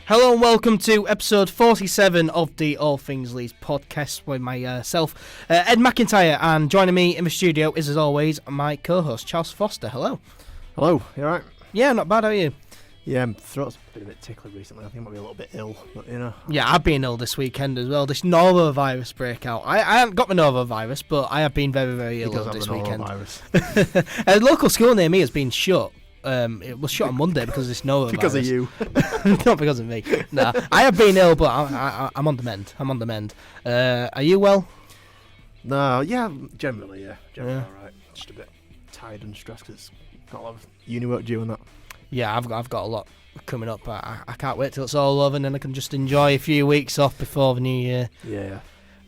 Hello and welcome to episode 47 of the All Things Leeds podcast with myself, Ed McIntyre, and joining me in the studio is, as always, my co-host, Charles Foster. Hello. Hello, you alright? Yeah, not bad, how are you? Yeah, my throat's been a bit tickly recently. I think I might be a little bit ill, but you know. Yeah, I've been ill this weekend as well. This norovirus breakout. I haven't got the norovirus, but I have been very, very ill this weekend. A local school near me has been shut. It was shut on Monday because of this norovirus. Because of you. Not because of me. Nah, I have been ill, but I'm on the mend. Are you well? No, yeah, generally alright. Just a bit tired and stressed because it's got a lot of uni work due and that. Yeah, I've got a lot coming up. I can't wait till it's all over and then I can just enjoy a few weeks off before the new year.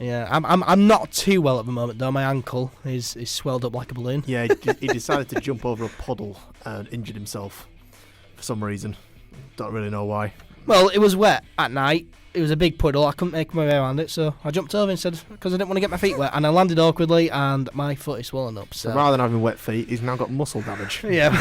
Yeah, I'm not too well at the moment though. My ankle is swelled up like a balloon. Yeah, he decided to jump over a puddle and injured himself for some reason. Don't really know why. Well, it was wet at night. It was a big puddle. I couldn't make my way around it, so I jumped over instead because I didn't want to get my feet wet, and I landed awkwardly, and my foot is swollen up. So rather than having wet feet, he's now got muscle damage. Yeah,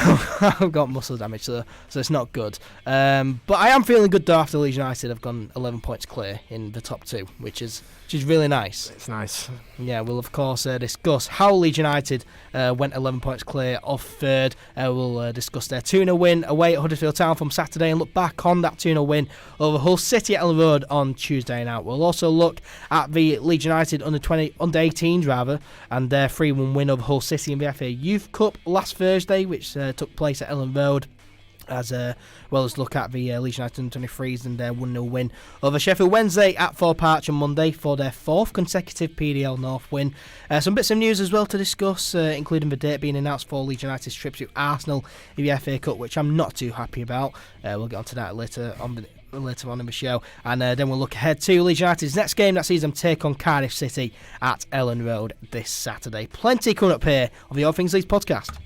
I've got muscle damage, so it's not good. But I am feeling good though after Leeds United have gone 11 points clear in the top two, which is really nice. It's nice. Yeah, we'll of course discuss how Leeds United went 11 points clear of third. We'll discuss their 2-0 win away at Huddersfield Town from Saturday and look back on that 2-0 win over Hull City at Elland Road on Tuesday night. We'll also look at the Leeds United under 18s and their 3-1 win over Hull City in the FA Youth Cup last Thursday, which took place at Elland Road. As well as look at the Leeds United under 23s and their 1-0 win over Sheffield Wednesday at Thorpe Arch on Monday for their fourth consecutive PDL North win. Some bits of news as well to discuss, including the date being announced for Leeds United's trip to Arsenal in the FA Cup, which I'm not too happy about. We'll get onto that later on in the show, and then we'll look ahead to Leeds United's next game that sees them take on Cardiff City at Elland Road this Saturday. Plenty coming up here on the All Things Leeds podcast.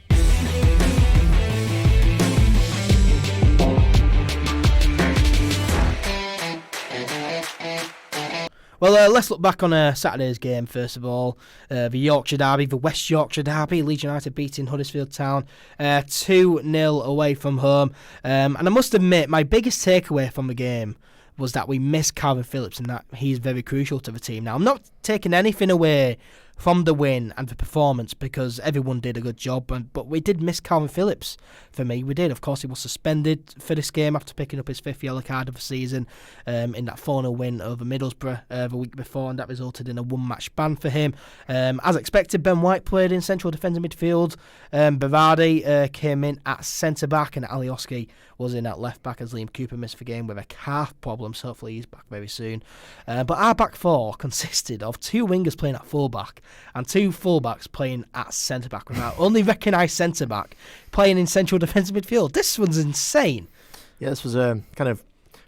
Well, let's look back on Saturday's game first of all. The Yorkshire Derby, the West Yorkshire Derby. Leeds United beating Huddersfield Town 2-0 away from home. And I must admit, my biggest takeaway from the game was that we missed Calvin Phillips and that he's very crucial to the team. Now, I'm not taking anything away from the win and the performance because everyone did a good job, but we did miss Calvin Phillips. For me, we did. Of course, he was suspended for this game after picking up his fifth yellow card of the season in that 4-0 win over Middlesbrough the week before, and that resulted in a one-match ban for him. As expected, Ben White played in central defensive midfield. Berardi came in at centre-back, and Alioski was in at left-back as Liam Cooper missed the game with a calf problem, so hopefully he's back very soon. But our back four consisted of two wingers playing at full-back and two full-backs playing at centre-back, with our only recognised centre-back playing in central defensive midfield. This one's insane. Yeah, this was a kind of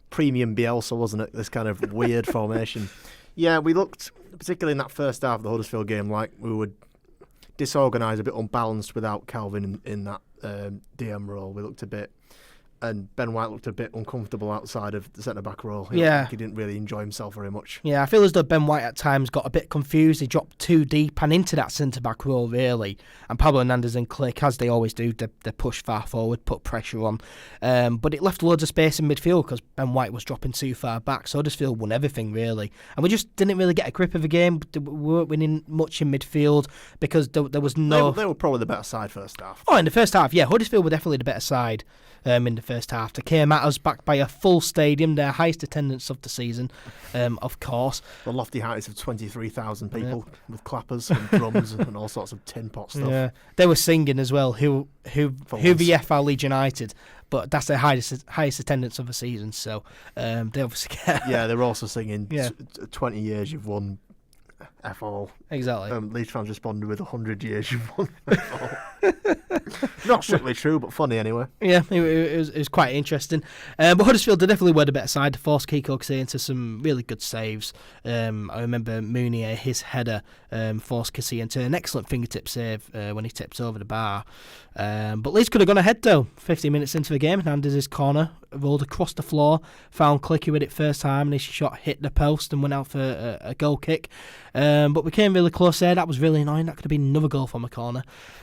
premium Bielsa, wasn't it? This kind of weird formation. Yeah, we looked, particularly in that first half of the Huddersfield game, like we were disorganised, a bit unbalanced without Calvin in that DM role. We looked a bit... And Ben White looked a bit uncomfortable outside of the centre-back role. He didn't really enjoy himself very much. Yeah, I feel as though Ben White at times got a bit confused. He dropped too deep and into that centre-back role, really. And Pablo Hernandez and Click, as they always do, they push far forward, put pressure on. But it left loads of space in midfield because Ben White was dropping too far back. So Huddersfield won everything, really. And we just didn't really get a grip of the game. We weren't winning much in midfield because there was no... They were probably the better side first half. Oh, in the first half, yeah. Huddersfield were definitely the better side. In the first half. They came at us backed by a full stadium, their highest attendance of the season, of course. The lofty heights of 23,000 people with clappers and drums and all sorts of tin pot stuff. Yeah, they were singing as well, who VF Leeds United, but that's their highest attendance of the season, so they obviously get... Yeah, they were also singing 20 years you've won F all. Exactly. Leeds fans responded with 100 years you've won F all. Not strictly true, but funny anyway. Yeah, it was quite interesting. But Huddersfield definitely were the better side. They forced Kiko Kasey into some really good saves. I remember Mounier, his header, forced Kasey into an excellent fingertip save when he tipped over the bar. But Leeds could have gone ahead though. 15 minutes into the game, Hernandez's corner rolled across the floor, found Clicky with it first time, and his shot hit the post and went out for a goal kick. But we came really close there. That was really annoying. That could have been another goal from a corner.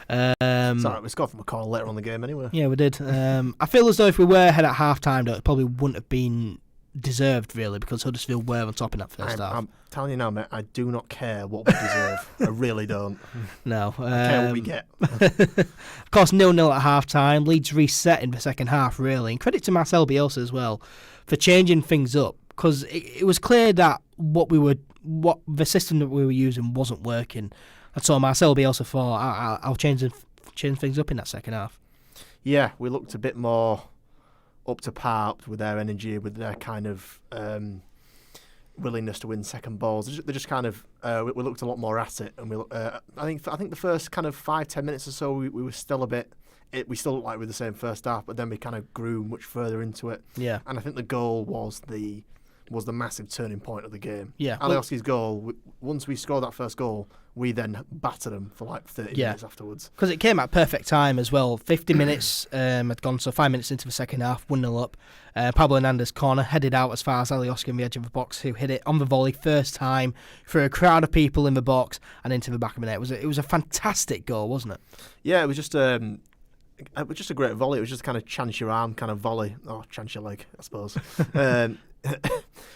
It's alright, we scored from a corner later on in the game anyway. Yeah, we did. I feel as though if we were ahead at half time, though, it probably wouldn't have been deserved, really, because Huddersfield were on top in that first half. I'm telling you now, mate, I do not care what we deserve. I really don't. No. I care what we get. Of course, 0-0 at half-time. Leeds reset in the second half, really. And credit to Marcelo Bielsa as well for changing things up, because it was clear that what the system that we were using wasn't working. And so Marcelo Bielsa thought, I'll change things up in that second half. Yeah, we looked a bit more up to par with their energy, with their kind of willingness to win second balls. They just kind of we looked a lot more at it, and I think the first kind of 5-10 minutes or so we were still a bit. We still looked like we were the same first half, but then we kind of grew much further into it. Yeah, and I think the goal was the massive turning point of the game. Yeah, Alioski's goal. Once we scored that first goal, we then battered them for like 30 minutes afterwards. Because it came at perfect time as well. 50 minutes had gone, so 5 minutes into the second half, 1-0 up. Pablo Hernandez corner headed out as far as Alioski on the edge of the box, who hit it on the volley first time through a crowd of people in the box and into the back of the net. It was a fantastic goal, wasn't it? Yeah, it was just a great volley. It was just kind of chance your arm kind of volley, or chance your leg, I suppose.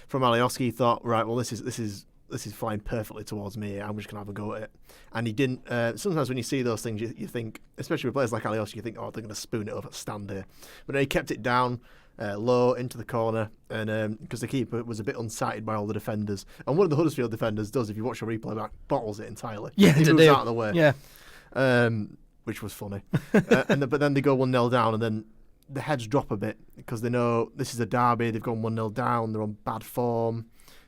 From Alioski, he thought, right, well, this is flying perfectly towards me. I'm just gonna have a go at it, and he didn't. Sometimes when you see those things, you think, especially with players like Alioski, you think, oh, they're gonna spoon it up at stand here. But then he kept it down low into the corner, and because the keeper was a bit unsighted by all the defenders, and one of the Huddersfield defenders does, if you watch a replay back, bottles it entirely. Yeah, he moves out of the way. Yeah. Which was funny. But then they go 1-0 down, and then the heads drop a bit because they know this is a derby. They've gone 1-0 down. They're on bad form.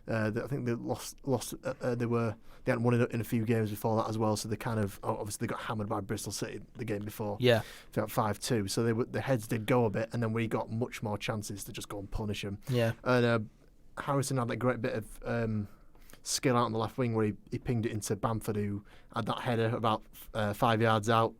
I think they lost. They hadn't won in a few games before that as well. So they kind of obviously they got hammered by Bristol City the game before. Yeah, about 5-2. So the heads did go a bit, and then we got much more chances to just go and punish them. Yeah, and Harrison had that great bit of skill out on the left wing where he pinged it into Bamford, who had that header about 5 yards out,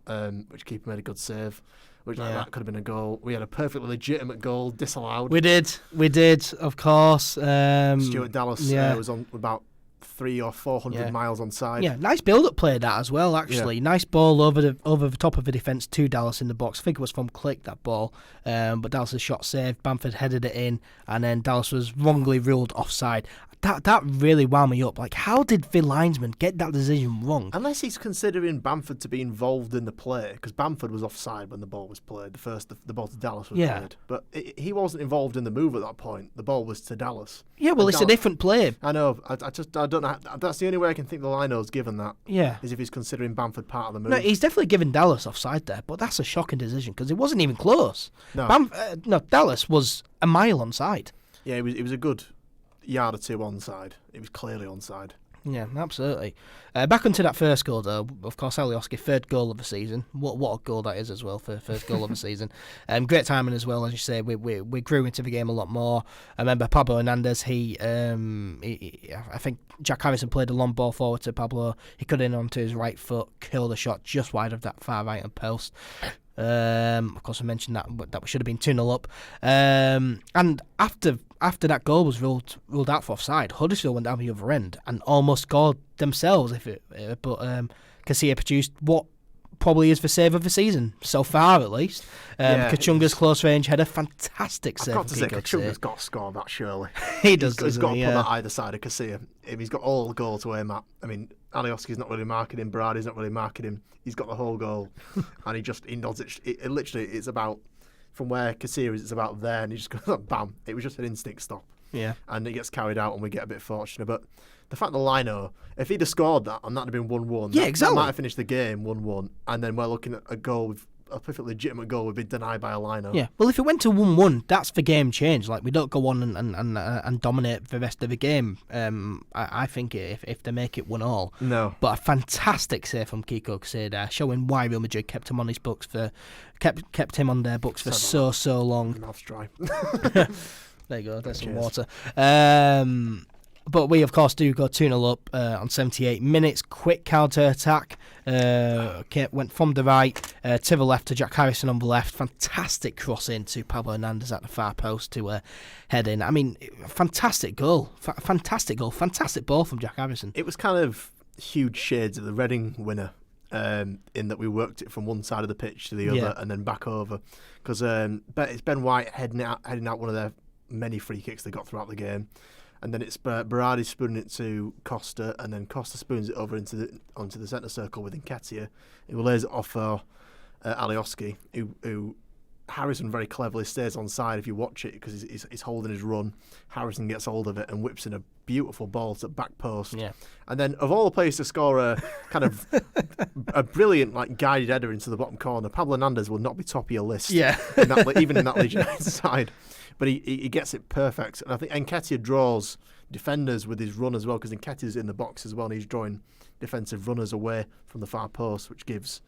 which keeper made a good save. Which that could have been a goal. We had a perfectly legitimate goal disallowed. We did, of course. Stuart Dallas was on about 300 or 400 miles on side. Yeah, nice build-up play that as well, actually. Yeah. Nice ball over the top of the defence to Dallas in the box. I think it was from Click, that ball. But Dallas' shot saved. Bamford headed it in, and then Dallas was wrongly ruled offside. That really wound me up. Like, how did the linesman get that decision wrong? Unless he's considering Bamford to be involved in the play, because Bamford was offside when the ball was played. The ball to Dallas was played, but he wasn't involved in the move at that point. The ball was to Dallas. Yeah, well, it's a different play. I know. I don't know. That's the only way I can think the lino's given that. Yeah, is if he's considering Bamford part of the move. No, he's definitely given Dallas offside there, but that's a shocking decision because it wasn't even close. No, Dallas was a mile onside. Yeah, it was a good yard or two onside. It was clearly onside. Yeah, absolutely. Back onto that first goal, though. Of course, Alioski, third goal of the season. What a goal that is as well for first goal of the season. Great timing as well, as you say. We grew into the game a lot more. I remember Pablo Hernandez. I think Jack Harrison played a long ball forward to Pablo. He cut in onto his right foot, killed a shot just wide of that far right hand post. Of course, I mentioned that we should have been 2-0 up. And after that goal was ruled out for offside, Huddersfield went down the other end and almost scored themselves. But Casilla produced what probably is the save of the season so far, at least. Kachunga's close range header, fantastic save. I've got to say, Kachunga's got to score that surely. He does. He's got to put that either side of Casilla. He's got all the goal to aim at. I mean, Alioski's not really marking him. Brady's not really marking him. He's got the whole goal, and he nods it. It literally, it's about from where Casilla is. It's about there, and he just goes bam. It was just an instinct stop. Yeah, and it gets carried out, and we get a bit fortunate. But the fact the lino, if he'd have scored that, and that'd have been 1-1. Yeah, exactly. That might have finished the game 1-1, and then we're looking at a goal with a perfectly legitimate goal would be denied by a lino. Yeah, well, if it went to 1-1, that's the game change. Like, we don't go on and dominate the rest of the game. I think if they make it 1-1. No. But a fantastic save from Kiko Casilla, showing why Real Madrid kept him on his books kept him on their books for so long. My mouth's dry. There you go. There's some water. But we, of course, do go 2-0 up on 78 minutes. Quick counter-attack. Went from the right to the left to Jack Harrison on the left. Fantastic cross in to Pablo Hernandez at the far post to head in. I mean, fantastic goal. Fantastic goal. Fantastic ball from Jack Harrison. It was kind of huge shades of the Reading winner in that we worked it from one side of the pitch to the other and then back over. Because it's Ben White heading out one of their many free kicks they got throughout the game. And then it's Berardi spooning it to Costa, and then Costa spoons it over onto the centre circle with NkGhTg, who lays it off for Alioski, who Harrison very cleverly stays on side if you watch it, because he's holding his run. Harrison gets hold of it and whips in a beautiful ball to the back post. Yeah. And then, of all the players to score a kind of a brilliant guided header into the bottom corner, Pablo Hernandez will not be top of your list. Yeah. Even in that Leeds United side. But he gets it perfect. And I think NkGhTg draws defenders with his run as well, because NkGhTg's in the box as well, and he's drawing defensive runners away from the far post, which gives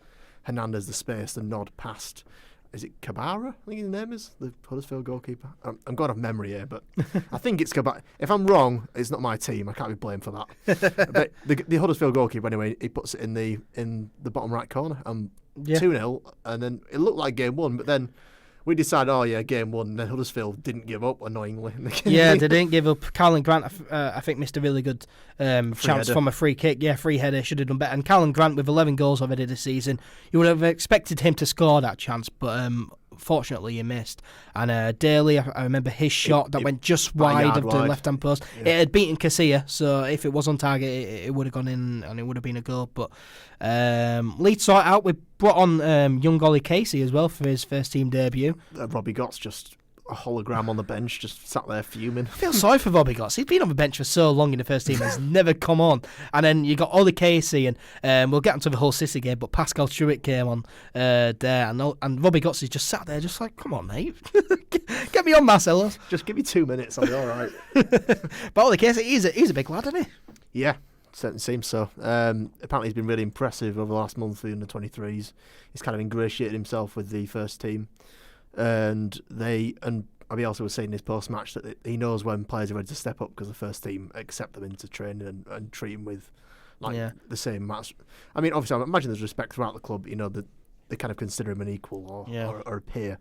Hernandez the space to nod past. Is it Cabara? I think his name is, the Huddersfield goalkeeper. I'm going off memory here, but I think it's Cabara. If I'm wrong, it's not my team. I can't be blamed for that. But the Huddersfield goalkeeper, anyway, he puts it in the bottom right corner. 2-0, and then it looked like game one, but then we decided, game one, and then Huddersfield didn't give up, annoyingly. Yeah, they didn't give up. Callum Grant, I think, missed a really good chance from a free kick. Yeah, free header, should have done better. And Callum Grant, with 11 goals already this season, you would have expected him to score that chance, but fortunately he missed. And Daly, I remember his shot that went just wide of the left-hand post. Yeah. It had beaten Casilla, so if it was on target, it would have gone in and it would have been a goal. But Leeds saw it out. We brought on young Ollie Casey as well for his first team debut. Robbie Gott's just a hologram on the bench, just sat there fuming. I feel sorry for Robbie Gotts. He's been on the bench for so long in the first team and has never come on. And then you got Ollie Casey, and we'll get into the whole City game, but Pascal Truitt came on there, and Robbie Gotts is just sat there just like, come on, mate. Get me on, Marcelo. Just give me 2 minutes, I'll be all right. But Ollie Casey, he's a big lad, isn't he? Yeah, certainly seems so. Apparently he's been really impressive over the last month for the under-23s. He's kind of ingratiated himself with the first team. And Bielsa was saying in his post-match that he knows when players are ready to step up, because the first team accept them into training and treat them with the same match. I mean, obviously, I imagine there's respect throughout the club. That they kind of consider him an equal or a peer.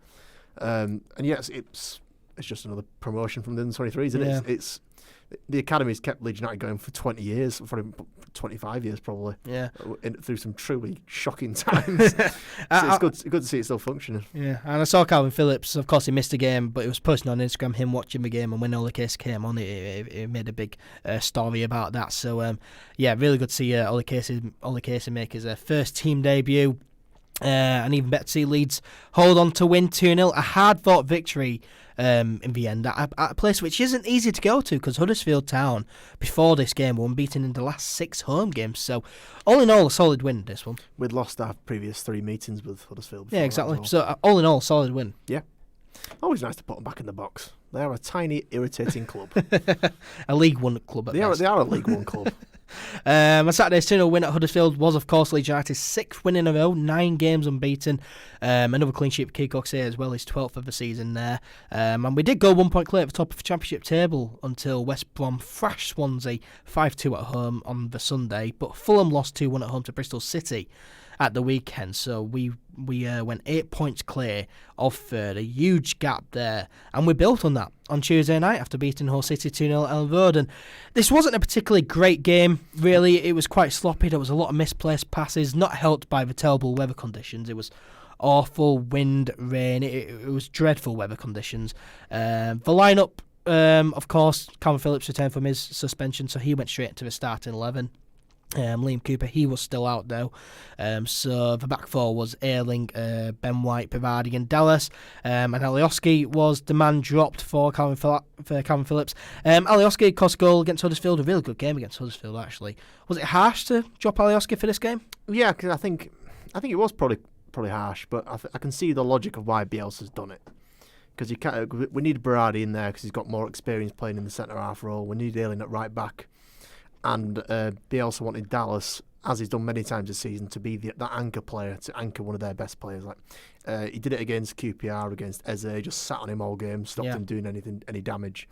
And yes, it's just another promotion from the under-23s, isn't it? It's the academy's kept Leeds United going for 20 years, for 25 years probably. Yeah, through some truly shocking times. So it's good to see it still functioning. Yeah, and I saw Calvin Phillips. Of course, he missed a game, but he was posting on Instagram him watching the game, and when Ollie Casey came on, he made a big story about that. So really good to see Ollie Casey make his first team debut. And even better to see Leeds hold on to win 2-0. A hard-fought victory in the end at a place which isn't easy to go to, because Huddersfield Town, before this game, were unbeaten in the last 6 home games. So, all in all, a solid win, this one. We'd lost our previous 3 meetings with Huddersfield. Yeah, exactly. So, all in all, solid win. Yeah. Always nice to put them back in the box. They are a tiny, irritating club. A League One club at best. They are a League One club. A Saturday's 2-0 win at Huddersfield was, of course, Leeds United's 6th win in a row, 9 games unbeaten. Another clean sheet for Keith Coxey as well, his 12th of the season there. And we did go 1 point clear at the top of the Championship table until West Brom thrashed Swansea 5-2 at home on the Sunday, but Fulham lost 2-1 at home to Bristol City at the weekend, so we went 8 points clear of third, a huge gap there, and we built on that on Tuesday night after beating Hull City 2-0 at Elland Road. And this wasn't a particularly great game, really. It was quite sloppy. There was a lot of misplaced passes, not helped by the terrible weather conditions. It was awful wind, rain. It was dreadful weather conditions. The lineup, of course, Calvin Phillips returned from his suspension, so he went straight into the starting 11. Liam Cooper, he was still out though. So the back four was Ayling, Ben White, Berardi and Dallas. And Alioski was the man dropped for Calvin Phillips. Alioski cost goal against Huddersfield, a really good game against Huddersfield actually. Was it harsh to drop Alioski for this game? Yeah, because I think it was probably harsh, but I can see the logic of why Bielsa's done it. Because we need Berardi in there because he's got more experience playing in the centre half role. We need Ayling at right back. And Bielsa wanted Dallas, as he's done many times this season, to be that anchor player, to anchor one of their best players. He did it against QPR, against Eze, just sat on him all game, stopped him doing any damage.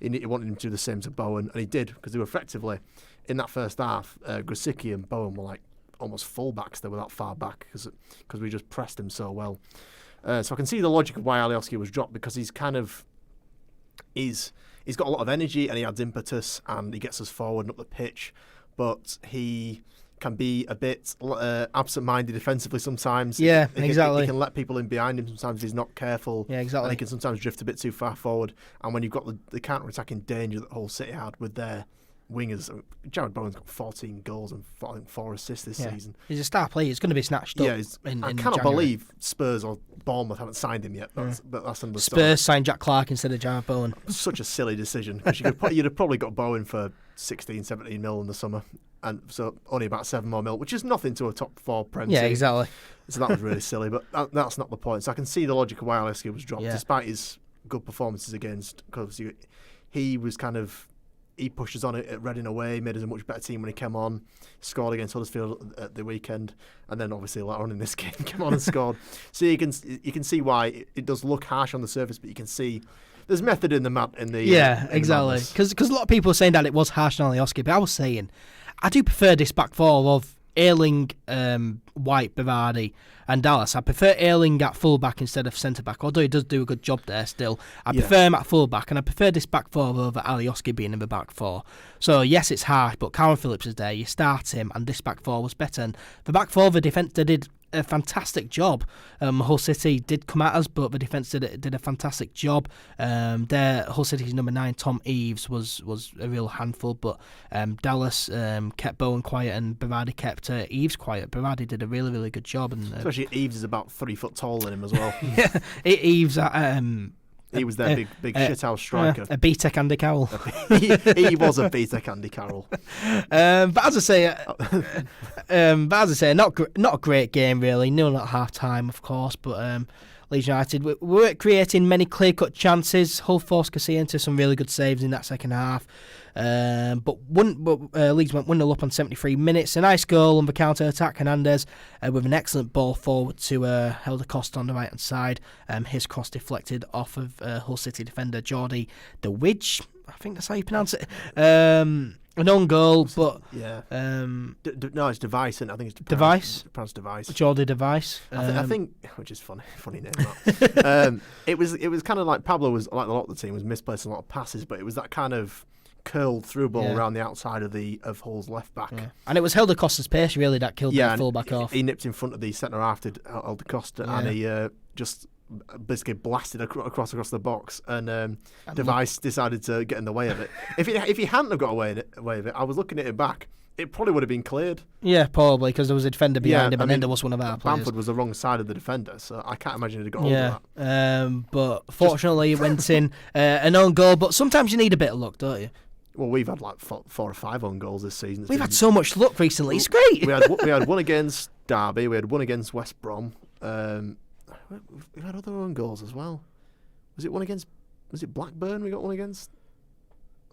He wanted him to do the same to Bowen, and he did, because they were effectively, in that first half, Grosicki and Bowen were like almost full-backs. They were that far back, because we just pressed him so well. So I can see the logic of why Alioski was dropped, because he's got a lot of energy and he adds impetus and he gets us forward and up the pitch, but he can be a bit absent-minded defensively sometimes. Yeah, he exactly. He can let people in behind him sometimes if he's not careful. Yeah, exactly. And he can sometimes drift a bit too far forward. And when you've got the counter-attacking danger that Hull City had with their wingers, Jared Bowen's got 14 goals and 4 assists this season. He's a star player. He's going to be snatched up. Yeah, I cannot January. believe Spurs or Bournemouth haven't signed him yet. But that's another story. Spurs signed Jack Clark instead of Jared Bowen. Such a silly decision, because you'd have probably got Bowen for 16, 17 mil in the summer, and so only about 7 more mil, which is nothing to a top 4 Prem Yeah, team. exactly. So that was really silly, but that's not the point. So I can see the logic of why Alioski was dropped, despite his good performances against. Because he was he pushed us on at Reading away, made us a much better team when he came on, scored against Huddersfield at the weekend, and then obviously later on in this game came on and scored. So you can see why it does look harsh on the surface, but you can see there's method in the exactly. Because a lot of people are saying that it was harsh on Alioski, but I was saying I do prefer this back four of Ayling, White, Berardi and Dallas. I prefer Ayling at full-back instead of centre-back, although he does do a good job there still. I prefer him at full-back, and I prefer this back four over Alioski being in the back four. So, yes, it's harsh, but Karen Phillips is there. You start him, and this back four was better. And the back four, the defence, they did a fantastic job. Hull City did come at us, but the defence did a fantastic job. Hull City's number 9, Tom Eaves, was a real handful, but Dallas kept Bowen quiet and Berardi kept Eaves quiet. Berardi did a really, really good job. And especially Eaves is about 3 foot taller than him as well. Yeah, Eaves. He was their big shithouse striker. A B-Tech Andy Carroll. he was a B-Tech Andy Carroll. But as I say, not a great game really. 0 at half time, of course. But Leeds United we weren't creating many clear-cut chances. Hull forced Casilla into some really good saves in that second half. But Leeds went 1-0 up on 73 minutes. A nice goal on the counter-attack. Hernandez with an excellent ball forward to Helder Costa on the right-hand side. His cross deflected off of Hull City defender Jordi De Widge. I think that's how you pronounce it. An own goal, but no, it's Device, and I think it's pronounced Device. Jordi Device. I think, which is funny name. That. It was kind of like Pablo was like a lot of the team was misplaced a lot of passes, but it was that kind of curled through ball around the outside of Hull's left back, and it was Helder Costa's pace really that killed the full back off. He nipped in front of the centre half, did Helder Costa, and he just basically blasted across the box, and Device decided to get in the way of it. If he hadn't have got away with it, I was looking at it back, it probably would have been cleared. Yeah, probably, because there was a defender behind him, and then there was one of our players. Bamford was the wrong side of the defender, so I can't imagine he'd have got over that. But fortunately it went in, an own goal, but sometimes you need a bit of luck, don't you? Well, we've had like 4 or 5 own goals this season. We've had so much luck recently. It's great. We had one against Derby. We had one against West Brom. We've had other own goals as well. Was it Blackburn we got one against?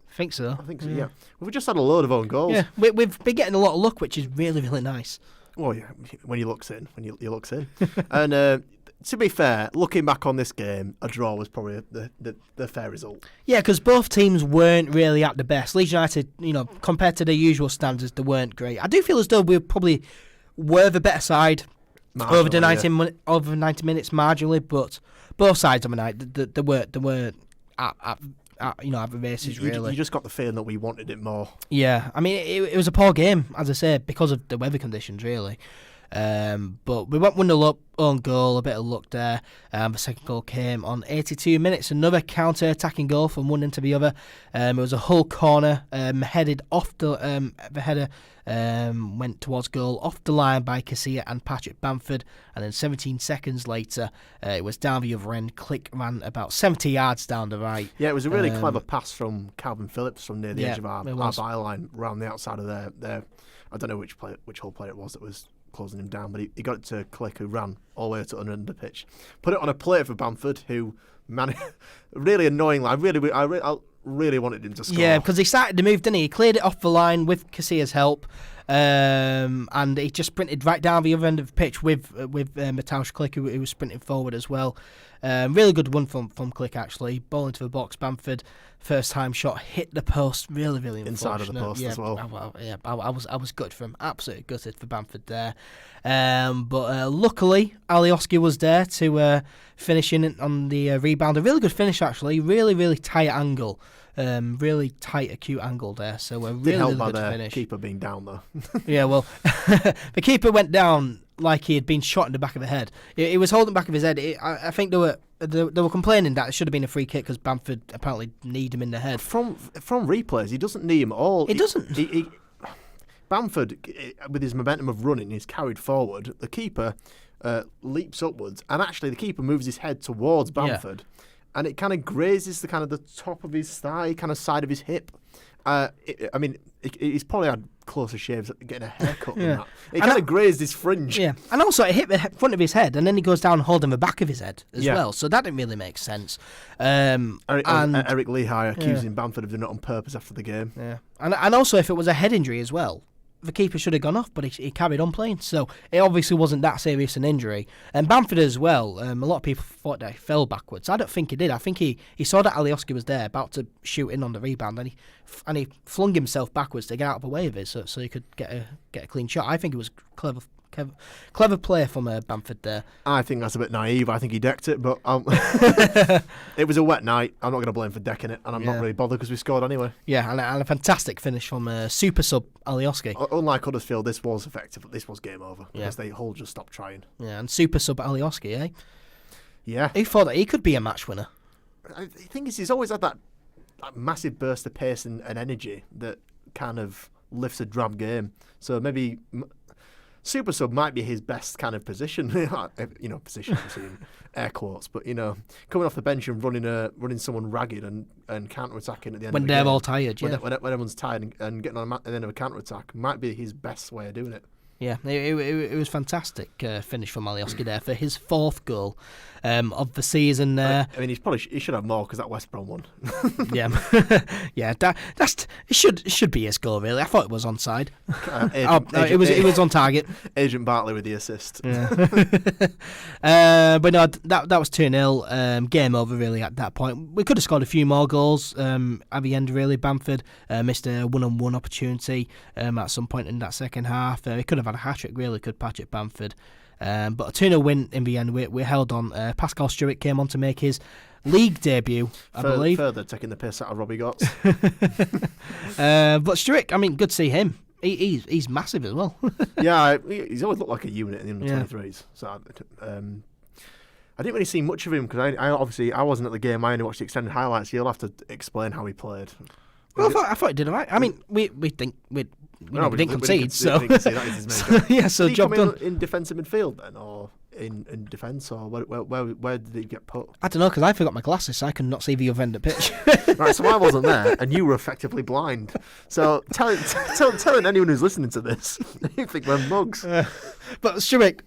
I think so. Yeah. We've just had a load of own goals. Yeah, we've been getting a lot of luck, which is really, really nice. Well, yeah, when you looks in. And to be fair, looking back on this game, a draw was probably the fair result. Yeah, because both teams weren't really at the best. Leeds United, compared to their usual standards, they weren't great. I do feel as though we probably were the better side over the 90 minutes marginally, but both sides of the night, they were at the races, really. You just got the feeling that we wanted it more. Yeah, I mean, it was a poor game, as I say, because of the weather conditions, really. But we went 1-0 up, own goal, a bit of luck there. The second goal came on 82 minutes, another counter-attacking goal from one into the other. It was a Hull corner, headed off the header, went towards goal, off the line by Casilla and Patrick Bamford, and then 17 seconds later, it was down the other end. Click ran about 70 yards down the right. Yeah, it was a really clever pass from Calvin Phillips from near the edge of our byline, around the outside of their I don't know which Hull player it was that was closing him down, but he got it to Click, who ran all the way to under the pitch, put it on a plate for Bamford, who really annoyingly, I really wanted him to score. Yeah, because he started to move, didn't he? He cleared it off the line with Casilla's help, and he just sprinted right down the other end of the pitch with Mateusz Click, who was sprinting forward as well. Really good one from Click, actually. Ball into the box, Bamford. First time shot hit the post, really, really inside of the post as well. I was gutted for him, absolutely gutted for Bamford there. But luckily, Alioski was there to finish in on the rebound. A really good finish, actually. Really, really tight angle. Really tight, acute angle there. So a really, help really by good the finish. Keeper being down though. Yeah, well, the keeper went down like he had been shot in the back of the head. He was holding the back of his head. I think they were complaining that it should have been a free kick because Bamford apparently kneed him in the head. From replays, he doesn't knee him at all. He doesn't. Bamford, with his momentum of running, is carried forward. The keeper leaps upwards, and actually the keeper moves his head towards Bamford, and it kind of grazes the top of his thigh, kind of side of his hip. He's probably had closer shaves at getting a haircut than that. It kind of grazed his fringe. Yeah, and also it hit the front of his head, and then he goes down holding the back of his head as well. So that didn't really make sense. Eric Lehigh accusing Bamford of doing it on purpose after the game. Yeah, and also if it was a head injury as well, the keeper should have gone off, but he carried on playing. So it obviously wasn't that serious an injury. And Bamford as well, a lot of people thought that he fell backwards. I don't think he did. I think he saw that Alioski was there about to shoot in on the rebound, and he flung himself backwards to get out of the way of it so he could get a clean shot. I think it was clever play from Bamford there. I think that's a bit naive. I think he decked it, but it was a wet night. I'm not going to blame him for decking it, and I'm not really bothered because we scored anyway. Yeah, and a fantastic finish from super sub Alioski. Unlike Huddersfield, this was effective. This was game over because Hull just stopped trying. Yeah, and super sub Alioski, eh? Yeah. Who thought that he could be a match winner? I think he's always had that massive burst of pace and energy that kind of lifts a drab game. So maybe super sub might be his best kind of position. Position in air quotes, but coming off the bench and running someone ragged and counter attacking at the end. When of the they're game, all tired, yeah. When everyone's tired and getting on at the end of a counter attack might be his best way of doing it. Yeah, it was fantastic finish from Alioski there for his fourth goal of the season. He should have more because that West Brom one. Yeah, it should be his goal really. I thought it was onside. It was on target. Agent Bartley with the assist. Yeah. But no, that was 2-0. Game over really at that point. We could have scored a few more goals at the end really. Bamford missed a one-on-one opportunity at some point in that second half. He could have had a hat-trick really, could patch at Bamford. But a 2-0 win in the end. We held on. Pascal Stewart came on to make his league debut, I believe. Further taking the piss out of Robbie Gotts. But Stewart, good to see him. He's massive as well. Yeah, he's always looked like a unit in the under-23s. So I didn't really see much of him because I wasn't at the game. I only watched the extended highlights. You'll have to explain how he played. Well, I thought he did alright. We didn't concede, so that is his main job. Yeah, so job done. In defensive midfield then, or in defence, or where did he get put? I don't know because I forgot my glasses, so I could not see the other end of the pitch. Right, so I wasn't there, and you were effectively blind. So telling anyone who's listening to this, you think we're mugs. But Stewart,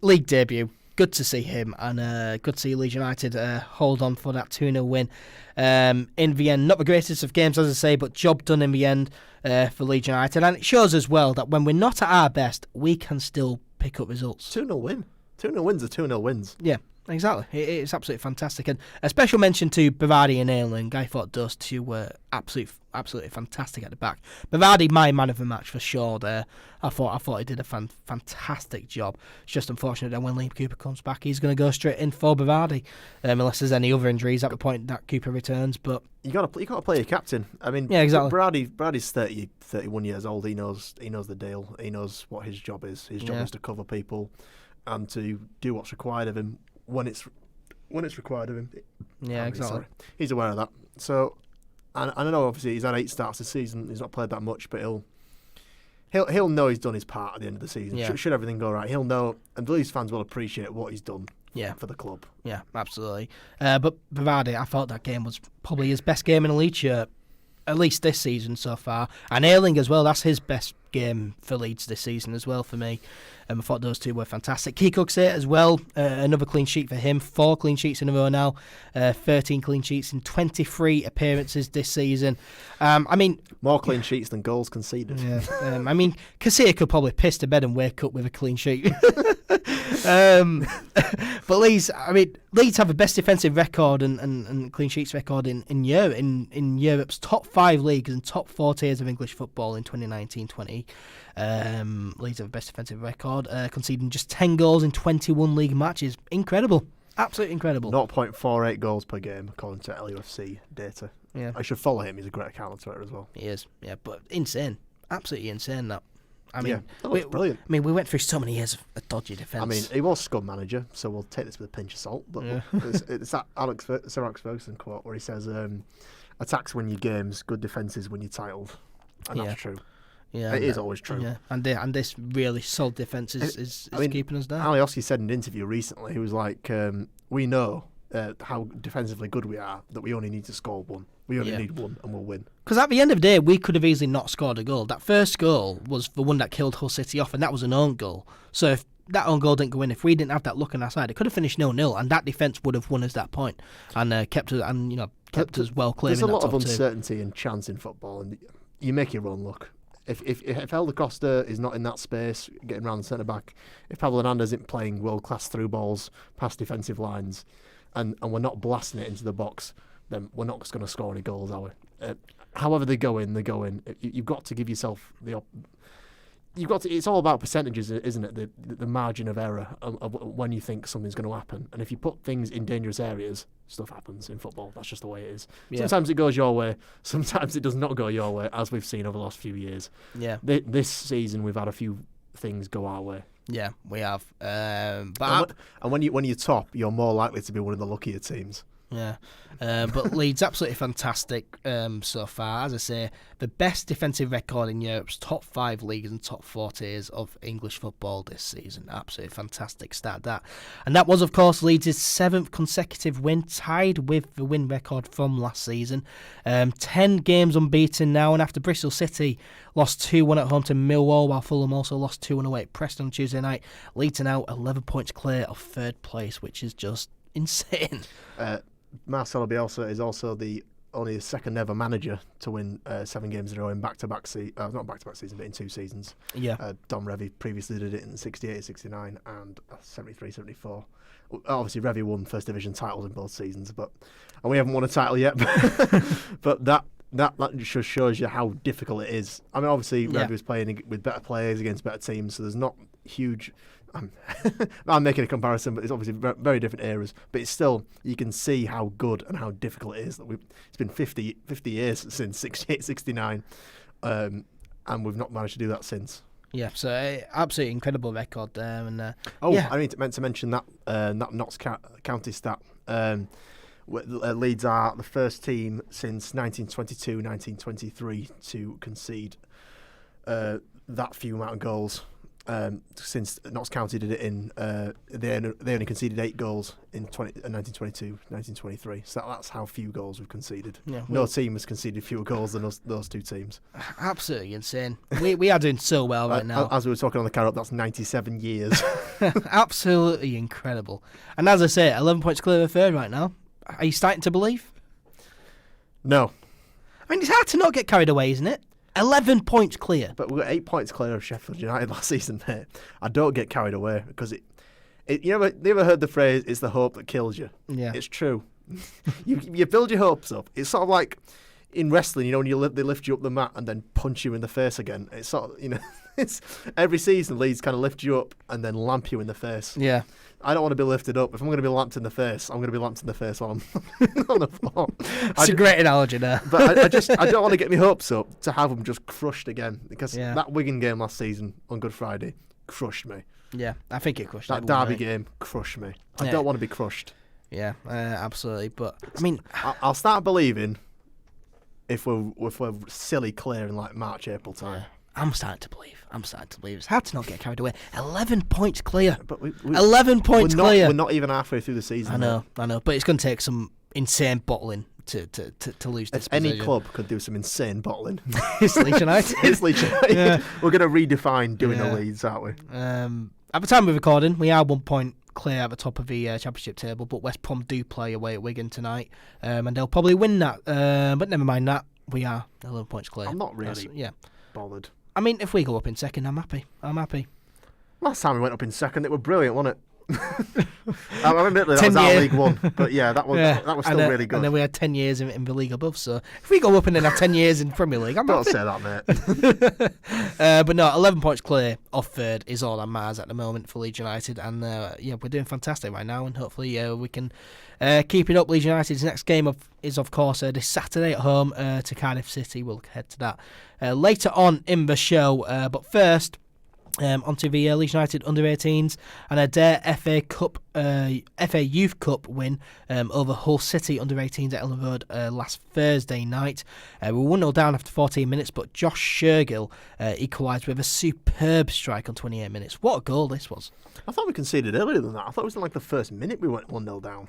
league debut. Good to see him, and good to see Leeds United hold on for that 2-0 win. In the end, not the greatest of games, as I say, but job done in the end for Leeds United. And it shows as well that when we're not at our best, we can still pick up results. 2-0 win. 2-0 wins are 2-0 wins. Yeah, exactly. It's absolutely fantastic. And a special mention to Bavardi and Elland. I thought those two were absolutely fantastic at the back. Bavardi, my man of the match for sure there. I thought he did a fantastic job. It's just unfortunate that when Liam Cooper comes back, he's going to go straight in for Bavardi, unless there's any other injuries at the point that Cooper returns. But you got to play your captain. I mean, yeah, exactly. Brady's 31 years old. He knows the deal. He knows what his job is. His job is to cover people and to do what's required of him when it's required of him. Yeah, exactly. Sorry. He's aware of that. So, and I know obviously he's had 8 starts this season. He's not played that much, but he'll know he's done his part at the end of the season. Yeah. Should everything go right, he'll know, and the Leeds fans will appreciate what he's done. Yeah. For the club. Yeah, absolutely. But Bavardi, I thought that game was probably his best game in a Leeds shirt, at least this season so far. And Ayling as well, that's his best game for Leeds this season as well for me. I thought those two were fantastic. Kikukse as well, another clean sheet for him. 4 clean sheets in a row now. 13 clean sheets in 23 appearances this season. More clean sheets than goals conceded. Yeah. Casilla could probably piss to bed and wake up with a clean sheet. But Leeds have the best defensive record and clean sheets record in Europe's top 5 leagues and top 4 tiers of English football in 2019-20. Leeds have the best defensive record, conceding just 10 goals in 21 league matches. Incredible. Absolutely incredible. 0.48 goals per game, according to LUFC data. Yeah. I should follow him. He's a great account on Twitter as well. He is, yeah, but insane. Absolutely insane, that. That was brilliant. We went through so many years of a dodgy defence. He was scum manager, so we'll take this with a pinch of salt. But it's that Sir Alex Ferguson quote where he says, attacks win your games, good defences win your titles. And that's true. Yeah, it is always true. Yeah, and this really solid defence is keeping us down. Alioski said in an interview recently, he was like, we know how defensively good we are, that we only need to score one. We only need one and we'll win. Because at the end of the day, we could have easily not scored a goal. That first goal was the one that killed Hull City off, and that was an own goal. So if that own goal didn't go in, if we didn't have that look on our side, it could have finished 0-0, and that defence would have won us that point and kept us us well clear. There's a lot of uncertainty and chance in football, and you make your own luck. If Helder Costa is not in that space, getting around the centre back, if Pablo Hernandez isn't playing world class through balls past defensive lines, and we're not blasting it into the box, then we're not just going to score any goals, are we? However they go in, they go in. You've got to give yourself it's all about percentages, isn't it? The margin of error of when you think something's going to happen. And if you put things in dangerous areas, stuff happens in football. That's just the way it is. Yeah. Sometimes it goes your way. Sometimes it does not go your way, as we've seen over the last few years. Yeah. This season, we've had a few things go our way. Yeah, we have. And when you're top, you're more likely to be one of the luckier teams. Yeah, but Leeds absolutely fantastic so far. As I say, the best defensive record in Europe's top 5 leagues and top 4 tiers of English football this season. Absolutely fantastic start, that. And that was, of course, Leeds' 7th consecutive win, tied with the win record from last season. 10 games unbeaten now, and after Bristol City lost 2-1 at home to Millwall, while Fulham also lost 2-1 away at Preston on Tuesday night, Leeds are now 11 points clear of 3rd place, which is just insane. Marcelo Bielsa is also the only second ever manager to win 7 games in a row in back-to-back not back-to-back seasons, but in 2 seasons. Yeah. Don Revie previously did it in 68, 69 and 73, 74. Obviously, Revie won First Division titles in both seasons, and we haven't won a title yet. But that just shows you how difficult it is. I mean, obviously, Revie was playing with better players against better teams, so there's not huge... I'm making a comparison, but it's obviously very different eras. But it's still, you can see how good and how difficult it is. It's been 50 years since 68, 69, and we've not managed to do that since. Yeah, so absolutely incredible record there. And I meant to mention that Notts County stat. Leeds are the first team since 1922, 1923 to concede that few amount of goals. Since Notts County did it in, they only conceded 8 goals in 1922, 1923. So that's how few goals we've conceded. Yeah, no team has conceded fewer goals than those 2 teams. Absolutely insane. We are doing so well right now. As we were talking on the carrot, that's 97 years. Absolutely incredible. And as I say, 11 points clear of 3rd right now. Are you starting to believe? No. I mean, it's hard to not get carried away, isn't it? 11 points clear. But we got 8 points clear of Sheffield United last season, mate. I don't get carried away because you ever heard the phrase, it's the hope that kills you? Yeah. It's true. you build your hopes up. It's sort of like in wrestling, when they lift you up the mat and then punch you in the face again. It's sort of, it's every season Leeds kind of lift you up and then lamp you in the face. Yeah. I don't want to be lifted up. If I'm going to be lamped in the face, I'm going to be lamped in the face while I'm on the floor. It's a great analogy there. But I don't want to get my hopes up to have them just crushed again, because that Wigan game last season on Good Friday crushed me. Yeah, I think it crushed that Derby game crushed me. I don't want to be crushed. Yeah, absolutely. But I mean, I'll start believing if we're silly clear in like March, April time. I'm starting to believe. It's hard to not get carried away. 11 points clear. But 11 points clear. We're not even halfway through the season. I know. But it's going to take some insane bottling to lose this position. Any club could do some insane bottling. It's Leeds United. It's Leeds United. Yeah. We're going to redefine doing the Leeds, aren't we? At the time of recording, we are 1 point clear at the top of the Championship table, but West Brom do play away at Wigan tonight, and they'll probably win that. But never mind that, we are 11 points clear. I'm not really bothered. I mean, if we go up in second, I'm happy. Last time we went up in second, it was brilliant, wasn't it? I remember that was our League One, but that was still really good. And then we had 10 years in the league above. So if we go up and then have 10 years in Premier League, I'm don't happy. say that, mate. But no, 11 points clear off third is all that matters at the moment for Leeds United, and we're doing fantastic right now, and hopefully we can keep it up. Leeds United's next game is of course this Saturday at home to Cardiff City. We'll head to that later on in the show, but first. Onto the Leeds United under-18s and a Dare FA Youth Cup win over Hull City under-18s at Elland Road last Thursday night. We were 1-0 down after 14 minutes, but Josh Shergill equalised with a superb strike on 28 minutes. What a goal this was. I thought we conceded earlier than that. I thought it was in like the first minute we went 1-0 down.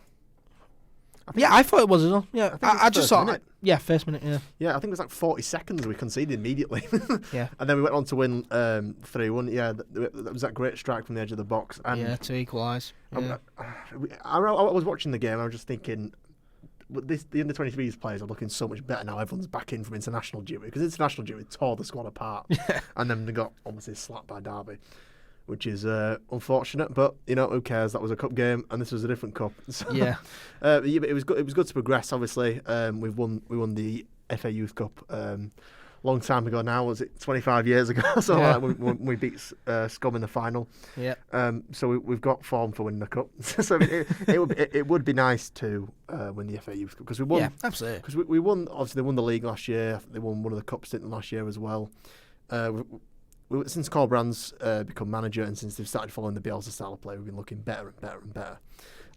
I thought it was as well. Yeah, I just thought. First minute. Yeah, I think it was like 40 seconds we conceded immediately. Yeah, and then we went on to win 3-1. Yeah, that was that great strike from the edge of the box. And to equalise. Yeah. I was watching the game. I was just thinking, the under-23s players are looking so much better now. Everyone's back in from international duty because international duty tore the squad apart, and then they got obviously slapped by Derby, which is unfortunate, but who cares? That was a cup game, and this was a different cup. So, but it was good. It was good to progress. Obviously, we won the FA Youth Cup long time ago. Now was it 25 years ago? So we beat Scum in the final. Yeah. So we've got form for winning the cup. So it would be nice to win the FA Youth Cup because we won. Yeah, absolutely. Because we won. Obviously, they won the league last year. They won one of the cups last year as well. Since Corbrand's become manager and since they've started following the Bielsa style of play, we've been looking better and better and better.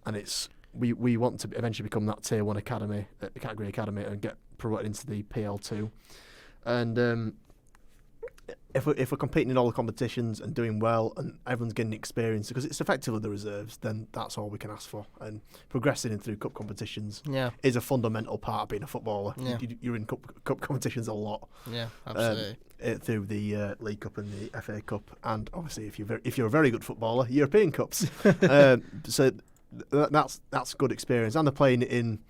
And we want to eventually become that Tier 1 academy, category academy, and get promoted into the PL2. And if we're competing in all the competitions and doing well and everyone's getting experience, because it's effectively the reserves, then that's all we can ask for. And progressing through cup competitions is a fundamental part of being a footballer. Yeah. You're in cup competitions a lot. Yeah, absolutely. Through the League Cup and the FA Cup, and obviously if you're a very good footballer, European Cups. So that's good experience. And they're playing in.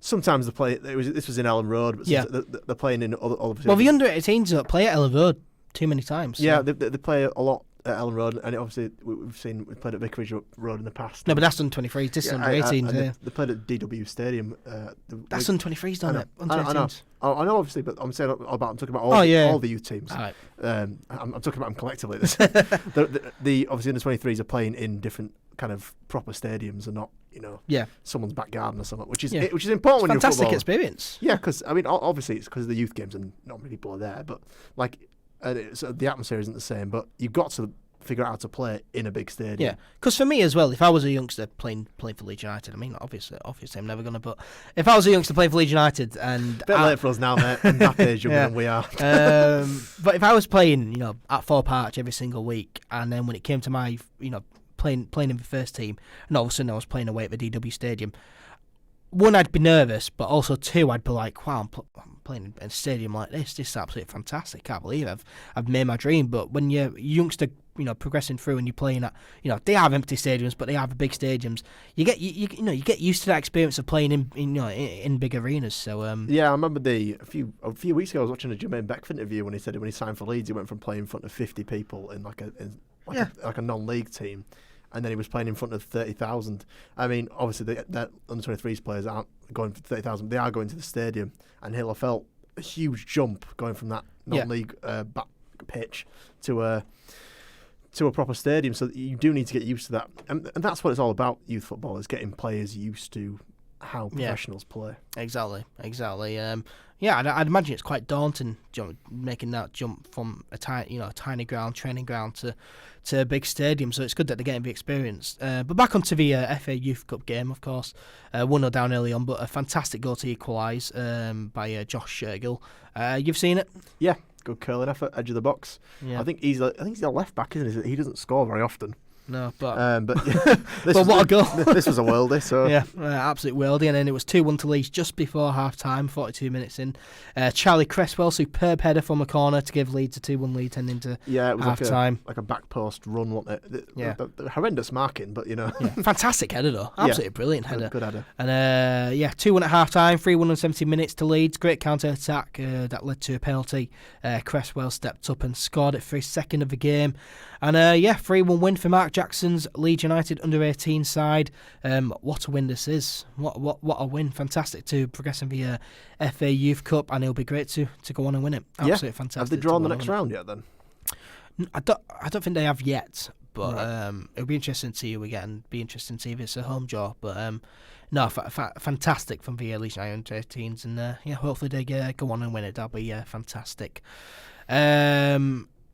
Sometimes this was in Elland Road, but they're playing in other. Well, the under-18s don't play at Elland Road too many times. So. Yeah, they play a lot at Elland Road, and obviously we've played at Vicarage Road in the past. No, but that's under-23s. This is under-18s. They played at DW Stadium. That's under-23s, don't it? Under-18s. I know, obviously, but I'm talking about all the youth teams. All right. I'm talking about them collectively. the obviously under-23s are playing in different kind of proper stadiums and not someone's back garden or something, which is important when you're a fantastic experience. Yeah, because I mean obviously it's because of the youth games and not many people are there, but like the atmosphere isn't the same. But you've got to figure out how to play in a big stadium. Yeah, because for me as well, if I was a youngster playing for Leeds United, I mean obviously I'm never gonna. But if I was a youngster playing for Leeds United, and a bit late for us now, mate. Mbappe's younger than we are. But if I was playing, at Thorpe Arch every single week, and then when it came to my, playing in the first team, and all of a sudden I was playing away at the DW Stadium. One, I'd be nervous, but also two, I'd be like, wow, I'm playing in a stadium like this. This is absolutely fantastic. Can't believe I've made my dream. But when you're a youngster, progressing through and you're playing at, they have empty stadiums, but they have big stadiums. You get you get used to that experience of playing in big arenas. So I remember a few weeks ago I was watching a Jermaine Beckford interview when he said when he signed for Leeds, he went from playing in front of 50 people in like a non-league team. And then he was playing in front of 30,000. I mean, obviously, the under-23s players aren't going for 30,000. They are going to the stadium. And Hill felt a huge jump going from that non-league back pitch to a proper stadium. So you do need to get used to that. And that's what it's all about, youth football, is getting players used to how professionals play. Exactly. I'd imagine it's quite daunting, making that jump from a tiny ground, training ground to a big stadium. So it's good that they're getting the experience. But back onto the FA Youth Cup game, of course, 1-0 down early on, but a fantastic goal to equalise by Josh Shergill. You've seen it? Yeah, good curling effort, edge of the box. Yeah. I think he's a left back, isn't he? He doesn't score very often. But this but what a goal! This was a worldie. So yeah, absolute worldie. And then it was 2-1 to Leeds just before half time, 42 minutes in. Charlie Cresswell, superb header from a corner to give Leeds a 2-1 lead heading into it was half time. Like a back post run, wasn't it? Yeah. Horrendous marking, but Fantastic header though, absolutely brilliant header. Good header. And 2-1 at half time, 3-1 in 70 minutes to Leeds. Great counter attack that led to a penalty. Cresswell stepped up and scored it for his second of the game. And 3-1 win for Mark Jackson's Leeds United under-18 side. What a win this is. What a win. Fantastic to progress in the FA Youth Cup, and it'll be great to go on and win it. Absolutely fantastic. Have they drawn the next round yet then? I don't think they have yet, but it'll be interesting to see who we get, and be interesting to see if it's a home draw. But fantastic from the Leeds United under-18s, and hopefully they go on and win it. That'll be fantastic.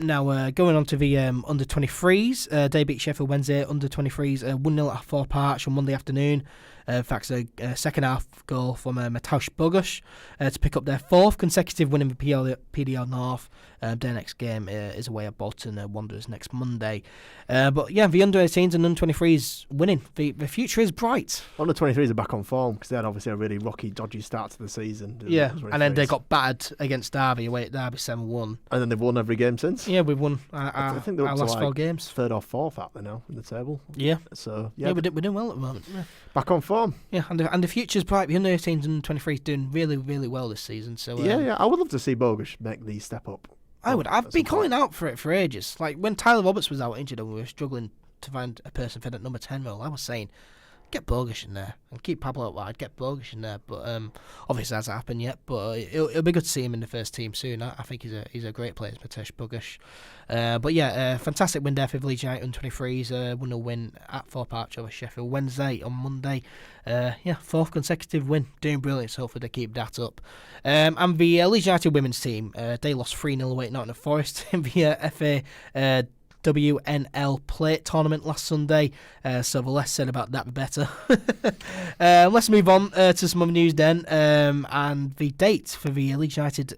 Now, going on to the under-23s, they beat Sheffield Wednesday under-23s 1-0 at Thorpe Arch on Monday afternoon. In fact, a second-half goal from Mateusz Bogusz to pick up their fourth consecutive win in the PDL North. Their next game is away at Bolton Wanderers next Monday. But the under-18s and under-23s winning. The future is bright. Under-23s are back on form because they had obviously a really rocky, dodgy start to the season. Yeah, and then they got battered against Derby away at Derby 7-1. And then they've won every game since. Yeah, we've won I think they're our up to last 4 games. Third or fourth out there now in the table. Yeah. So we're doing well at the moment. Yeah. Back on form. Yeah, and the future's bright. The under-18s and 23s doing really, really well this season. So I would love to see Bogusz make the step up. I would. I've been calling out for it for ages. Like when Tyler Roberts was out injured and we were struggling to find a person for that number 10 role, I was saying, get Bogusz in there and keep Pablo out wide. Get Bogusz in there, but obviously it hasn't happened yet. But it'll be good to see him in the first team soon. I think he's a great player, Mateusz Bogusz. Fantastic win there for Leeds United under 23s. 1-0 win at Thorpe Arch over Sheffield Wednesday on Monday. Fourth consecutive win, doing brilliant. So hopefully they keep that up. And the Leeds United women's team, they lost 3-0 away at Nottingham Forest in the FA WNL Plate tournament last Sunday, so the less said about that the better. Let's move on to some other news then, and the date for the Leeds United's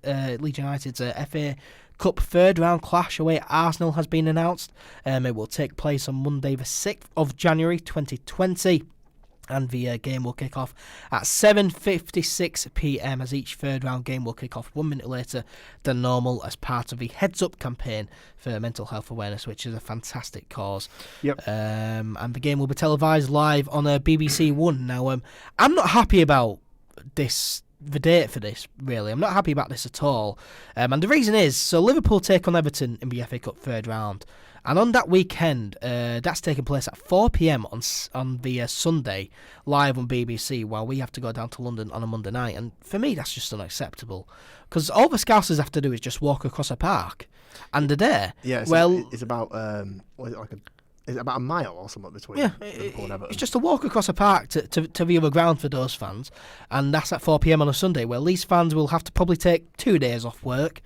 FA Cup third round clash away at Arsenal has been announced. It will take place on Monday the 6th of January 2020. And the game will kick off at 7:56 p.m. as each third round game will kick off 1 minute later than normal as part of the Heads Up campaign for mental health awareness, which is a fantastic cause. Yep. And the game will be televised live on BBC One. Now, I'm not happy about this. The date for this, really. I'm not happy about this at all. And the reason is, so Liverpool take on Everton in the FA Cup third round. And on that weekend, that's taking place at 4 p.m. on the Sunday, live on BBC, while we have to go down to London on a Monday night. And for me, that's just unacceptable. Because all the Scousers have to do is just walk across a park, and they're there. Yeah, it's about is it about a mile or something between Liverpool and Everton? It's just a walk across a park to the other ground for those fans. And that's at 4 p.m. on a Sunday, where Leeds fans will have to probably take 2 days off work,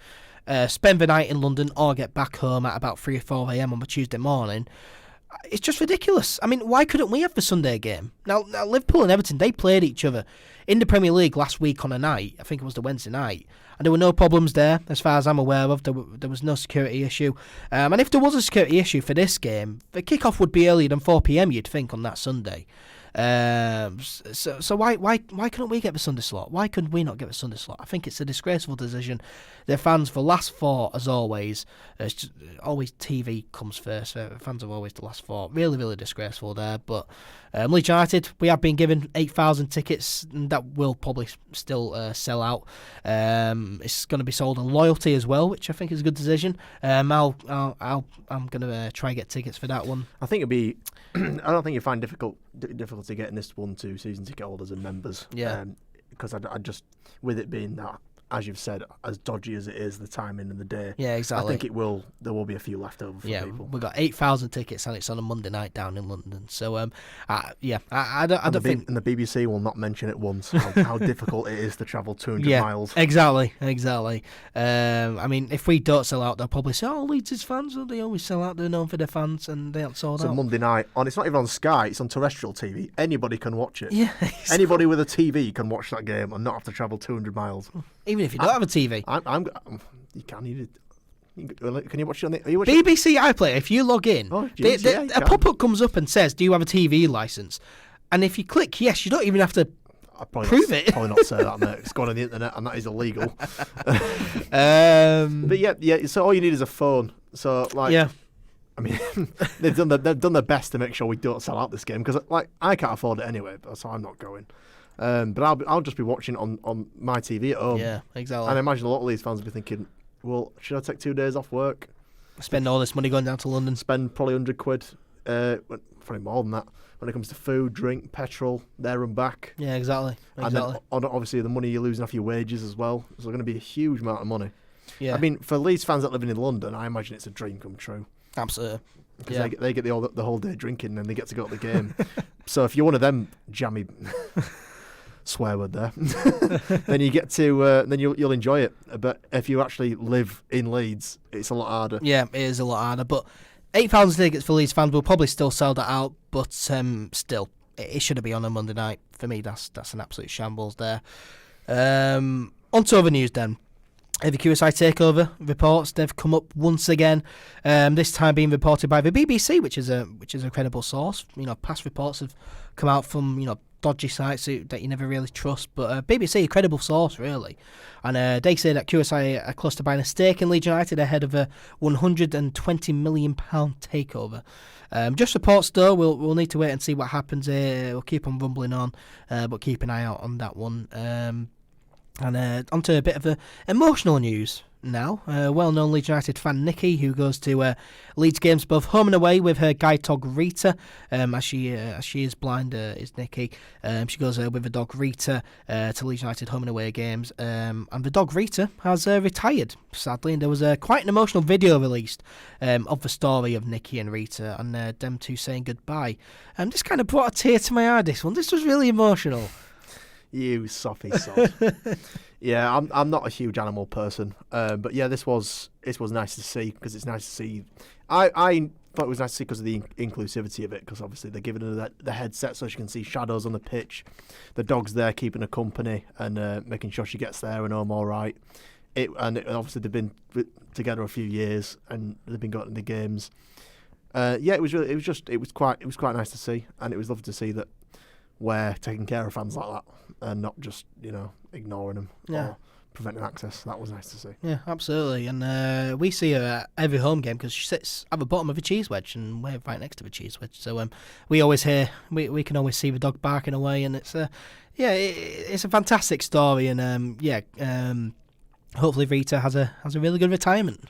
spend the night in London, or get back home at about 3 or 4 a.m. on a Tuesday morning. It's just ridiculous. I mean, why couldn't we have the Sunday game? Now Liverpool and Everton, they played each other in the Premier League last week on a night. I think it was the Wednesday night. And there were no problems there, as far as I'm aware of. There was no security issue. And if there was a security issue for this game, the kickoff would be earlier than 4 p.m, you'd think, on that Sunday. So why couldn't we get the Sunday slot? Why could we not get the Sunday slot? I think it's a disgraceful decision. The fans, for last four, as always, it's just, always TV comes first. Fans are always the last four. Really, really disgraceful there. But Leeds United, we have been given 8,000 tickets, and that will probably still sell out. It's going to be sold on loyalty as well, which I think is a good decision. I'm going to try and get tickets for that one. I think it'd be. I don't think you find difficulty getting this one to season ticket holders and members. Yeah. Because I just, with it being that, as you've said, as dodgy as it is, the timing and the day. Yeah, exactly. I think there will be a few left over for people. We've got 8,000 tickets and it's on a Monday night down in London. So, I don't think... And the BBC will not mention it once, how difficult it is to travel 200 miles. Exactly. I mean, if we don't sell out, they'll probably say, Leeds' fans, they always sell out, they're known for their fans, and they aren't sold out. It's a Monday night, and it's not even on Sky, it's on terrestrial TV. Anybody can watch it. Yeah, exactly. Anybody with a TV can watch that game and not have to travel 200 miles. Even if you don't have a TV. You can. Can you watch it on the? Are you watching BBC iPlayer. If you log in, a pop-up comes up and says, "Do you have a TV license?" And if you click yes, you don't even have to prove it. Probably not say that, mate. It's gone on the internet, and that is illegal. But yeah. So all you need is a phone. So I mean, they've done their best to make sure we don't sell out this game because I can't afford it anyway, so I'm not going. But I'll just be watching on my TV at home. Yeah, exactly. And I imagine a lot of these fans will be thinking, well, should I take 2 days off work? Spend all this money going down to London. Spend probably £100, probably more than that. When it comes to food, drink, petrol, there and back. Yeah, exactly. And then obviously the money you're losing off your wages as well. So it's going to be a huge amount of money. Yeah. I mean, for Leeds fans that live in London, I imagine it's a dream come true. Absolutely. Because they get the whole day drinking and they get to go to the game. So if you're one of them jammy swear word there, then you get to then you'll enjoy it. But if you actually live in Leeds, it's a lot harder. Yeah, it is a lot harder. But 8,000 tickets for Leeds fans will probably still sell that out. But still, it shouldn't be on a Monday night. For me, that's an absolute shambles there. On to other news then. The QSI takeover reports, they've come up once again. This time being reported by the BBC, which is a credible source. Past reports have come out from dodgy sites that you never really trust, but BBC, a credible source really. And they say that QSI are close to buying a stake in Leeds United ahead of a £120 million takeover. Just reports though, we'll need to wait and see what happens here. We'll keep on rumbling on, but keep an eye out on that one. And onto a bit of emotional news now. Well-known Leeds United fan Nikki, who goes to Leeds games both home and away with her guide dog Rita, as she is blind, is Nikki. She goes with the dog Rita to Leeds United home and away games, and the dog Rita has retired, sadly. And there was quite an emotional video released of the story of Nikki and Rita and them two saying goodbye. This kind of brought a tear to my eye. This was really emotional. You soppy sod. Yeah, I'm not a huge animal person, but yeah, this was nice to see because it's nice to see. I thought it was nice to see because of the inclusivity of it, because obviously they're giving her the headset so she can see shadows on the pitch. The dog's there keeping her company and making sure she gets there and home all right. And obviously they've been together a few years and they've been going to the games. It was quite nice to see, and it was lovely to see that we're taking care of fans like that and not just ignoring them or preventing access. That was nice to see. Yeah, absolutely. And we see her at every home game because she sits at the bottom of a cheese wedge and we're right next to the cheese wedge. So we always hear, we can always see the dog barking away, and it's it's a fantastic story. And hopefully Rita has a really good retirement.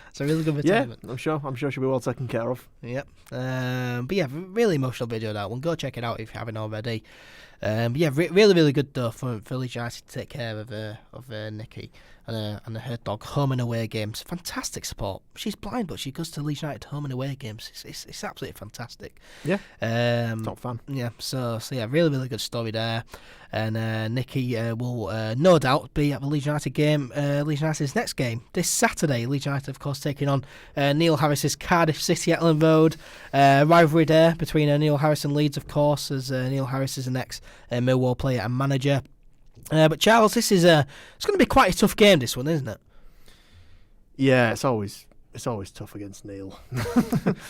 It's a really good retirement. Yeah, I'm sure she'll be well taken care of. Yep. But yeah, really emotional video, that one. Go check it out if you haven't already. Really good though for Leeds United to take care of Nikki and her dog home and away games. Fantastic support. She's blind, but she goes to Leeds United home and away games. It's absolutely fantastic. Yeah. Top fan. Yeah. So yeah, really good story there. And Nikki will no doubt be at the Leeds United game, Leeds United's next game this Saturday. Leeds United, of course, taking on Neil Harris's Cardiff City at Elland Road. Rivalry there between Neil Harris and Leeds, of course, as Neil Harris is an ex-Millwall player and manager. But Charles, this is it's going to be quite a tough game, this one, isn't it? Yeah, it's always tough against Neil.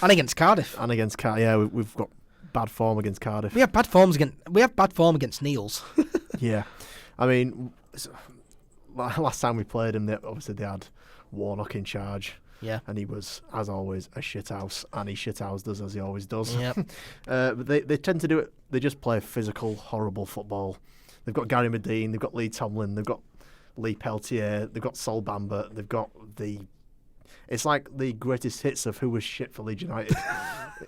And against Cardiff. Yeah, we've got bad form against Cardiff. We have bad form against Neil's. Yeah, I mean, last time we played him, they had Warnock in charge. Yeah, and he was, as always, a shithouse, and he shithoused us as he always does. Yep. But they tend to do it. They just play physical, horrible football. They've got Gary Medine, they've got Lee Tomlin, they've got Lee Peltier, they've got Sol Bamba, they've got it's like the greatest hits of who was shit for Leeds United.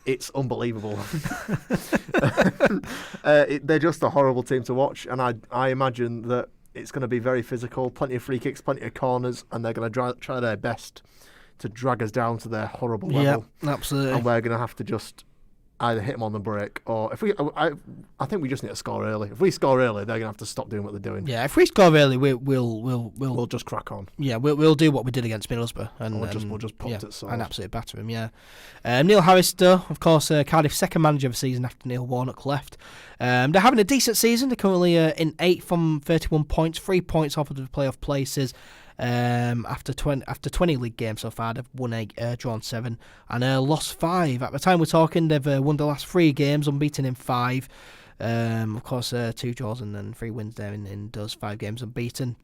It's unbelievable. They're just a horrible team to watch, and I imagine that it's going to be very physical, plenty of free kicks, plenty of corners, and they're going to try their best to drag us down to their horrible level. Yeah, absolutely. And we're going to have to just either hit them on the break, or I think we just need to score early. If we score early, they're going to have to stop doing what they're doing. Yeah, if we score early, we'll just crack on. Yeah, we'll do what we did against Middlesbrough, and we'll just put it so. And absolutely batter him. Yeah. Neil Harris, though, of course, Cardiff's second manager of the season after Neil Warnock left. They're having a decent season. They're currently in 8th from 31 points, 3 points off of the playoff places. after 20 league games so far. They've won 8, drawn 7, and lost 5. At the time we're talking, they've won the last 3 games, unbeaten in 5. Of course, 2 draws and then 3 wins there in those 5 games unbeaten.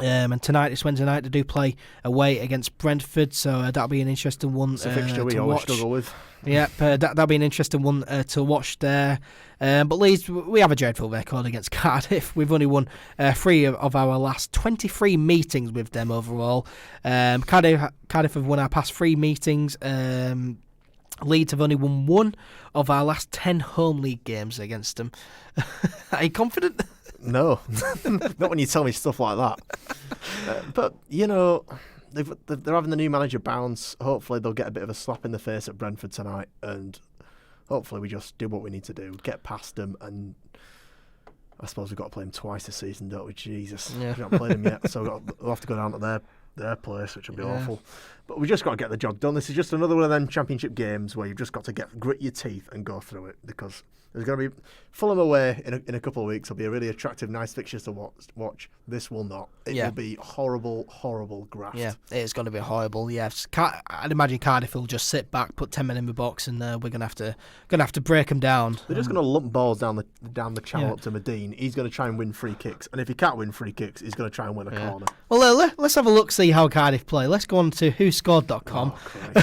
And tonight, it's Wednesday night, they do play away against Brentford, so that'll be an interesting one it's a fixture we to always watch. struggle with. Yeah, that'll be an interesting one to watch there. But Leeds, we have a dreadful record against Cardiff. We've only won 3 of our last 23 meetings with them overall. Cardiff have won our past 3 meetings. Leeds have only won 1 of our last 10 home league games against them. Are you confident? No, not when you tell me stuff like that. But, you know, they're having the new manager bounce. Hopefully they'll get a bit of a slap in the face at Brentford tonight, and hopefully we just do what we need to do, get past them, and I suppose we've got to play them twice this season, don't we? Jesus. Yeah. We haven't played them yet, so we'll have to go down to their place, which will be awful. But we just got to get the job done. This is just another one of them championship games where you've just got to grit your teeth and go through it, because there's going to be Fulham away in a couple of weeks. It'll be a really attractive, nice fixture to watch. This will not. It will be horrible, horrible graft. Yeah, it's going to be horrible. Yes, I'd imagine Cardiff will just sit back, put 10 men in the box, and we're going to have to break them down. They're just going to lump balls down the channel up to Medine. He's going to try and win free kicks, and if he can't win free kicks, he's going to try and win a corner. Well, let's have a look, see how Cardiff play. Let's go on to whoscored.com. Do we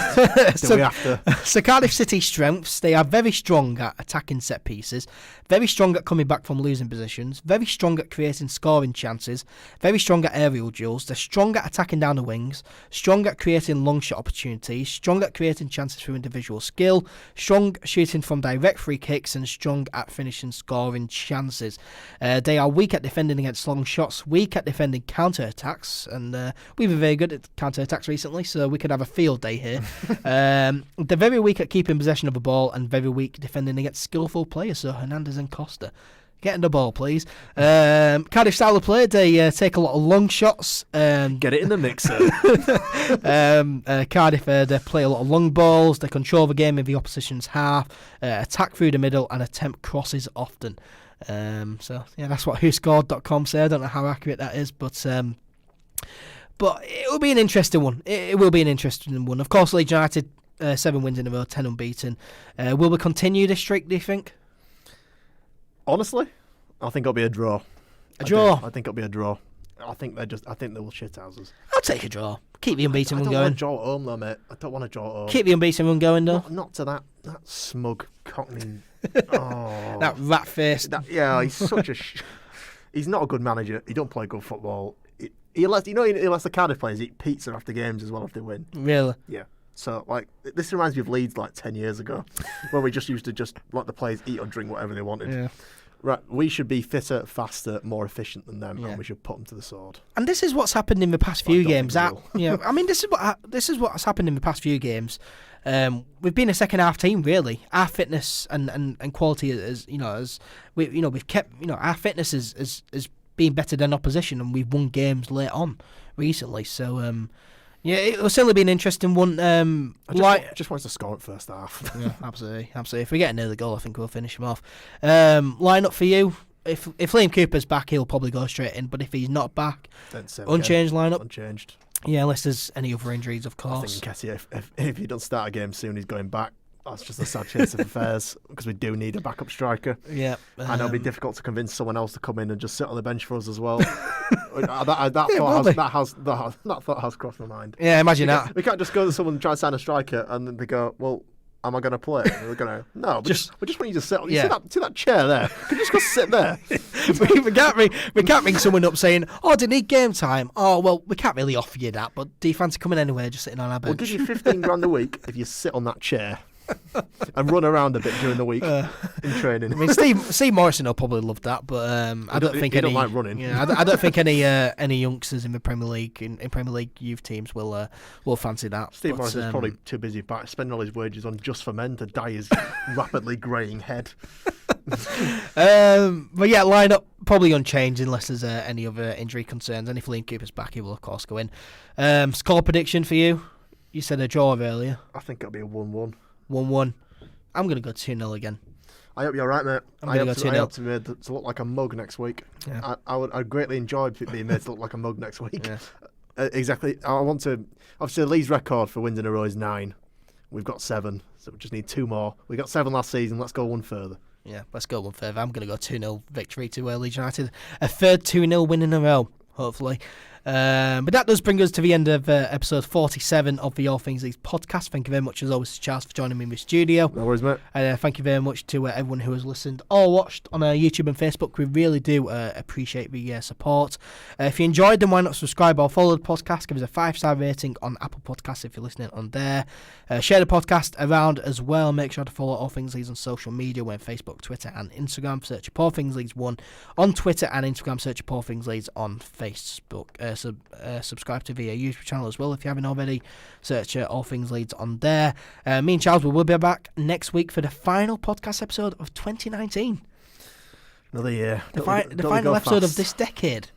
have to? So Cardiff City's strengths: they are very strong at attacking set pieces, very strong at coming back from losing positions, very strong at creating scoring chances, very strong at aerial duels. They're strong at attacking down the wings, strong at creating long shot opportunities, strong at creating chances through individual skill, strong shooting from direct free kicks, and strong at finishing scoring chances. They are weak at defending against long shots, weak at defending counter attacks, and we've been very good at counter attacks recently, so we could have a field day here. They're very weak at keeping possession of the ball and very weak defending against skillful players, so Hernandez and Costa. Getting the ball, please. Cardiff style of play, they take a lot of long shots. Get it in the mixer. Cardiff, they play a lot of long balls. They control the game in the opposition's half, attack through the middle, and attempt crosses often. So, yeah, that's what whoscored.com say. I don't know how accurate that is, but it will be an interesting one. It will be an interesting one. Of course, Leeds United, 7 wins in a row, 10 unbeaten. Will we continue this streak, do you think? Honestly, I think it'll be a draw. A draw? I think it'll be a draw. I think they will shit houses. I'll take a draw. Keep the unbeaten run I going. don't want to draw at home though, mate. I don't want to draw at home. Keep the unbeaten run going though. Not to that smug cockney. That rat face. He's such a. He's not a good manager. He don't play good football. He lets the Cardiff players eat pizza after games as well if they win. Really? Yeah. So, this reminds me of Leeds 10 years ago, where we just used to just let the players eat or drink whatever they wanted. Yeah. Right, we should be fitter, faster, more efficient than them, and we should put them to the sword. And this is what's happened in the past few games. This is what's happened in the past few games. We've been a second half team, really. Our fitness and quality we've kept our fitness is being better than opposition, and we've won games late on recently. So. Yeah, it will certainly be an interesting one. Just wants to score at first half. Yeah, absolutely. If we get an early goal, I think we'll finish him off. Line up for you. If Liam Cooper's back, he'll probably go straight in. But if he's not back, unchanged lineup. Unchanged. Yeah, unless there's any other injuries, of course. I think NkGhTg, if he doesn't start a game soon, he's going back. That's just a sad chase of affairs, because we do need a backup striker. Yeah, and it'll be difficult to convince someone else to come in and just sit on the bench for us as well. That thought has crossed my mind. Yeah, imagine that. We can't just go to someone and try to sign a striker, and then they go, "Well, am I going to play?" And we're going to no. We just want you to sit. See that chair there? Can you just go sit there? we can't ring someone up saying, "Oh, do you need game time?" Oh, well, we can't really offer you that, but do you fancy coming anyway? Just sitting on our bench. We'll give you $15,000 a week if you sit on that chair. And run around a bit during the week in training. I mean, Steve Morrison will probably love that, but I don't think any. Don't like running. Yeah, I don't think any youngsters in the Premier League in Premier League youth teams will fancy that. Steve Morrison's probably too busy spending all his wages on Just for Men to dye his rapidly greying head. But yeah, line up probably unchanged unless there's any other injury concerns. And if Liam Cooper's back, he will of course go in. Score prediction for you? You said a draw earlier. I think it'll be a 1-1. 1-1. I'm going to go 2-0 again. I hope you're right, mate. I hope to be made to look like a mug next week. Yeah. I'd greatly enjoy being made to look like a mug next week. Yeah. Exactly. I want to. Obviously, the Leeds record for wins in a row is 9. We've got 7, so we just need 2 more. We got 7 last season. Let's go one further. Yeah, let's go one further. I'm going to go 2-0 victory to Leeds United. A third 2-0 win in a row, hopefully. But that does bring us to the end of episode 47 of the All Things Leeds podcast. Thank you very much, as always, to Charles for joining me in the studio. No worries, mate. Thank you very much to everyone who has listened or watched on YouTube and Facebook. We really do appreciate the support. If you enjoyed, then why not subscribe or follow the podcast? Give us a 5-star rating on Apple Podcasts if you're listening on there. Share the podcast around as well. Make sure to follow All Things Leeds on social media. We're on Facebook, Twitter and Instagram. Search All Things Leeds 1 on Twitter and Instagram. Search All Things Leeds on Facebook. Subscribe to the YouTube channel as well if you haven't already. Search All Things Leeds on there. Me and Charles will be back next week for the final podcast episode of 2019. Another year. The final episode of this decade.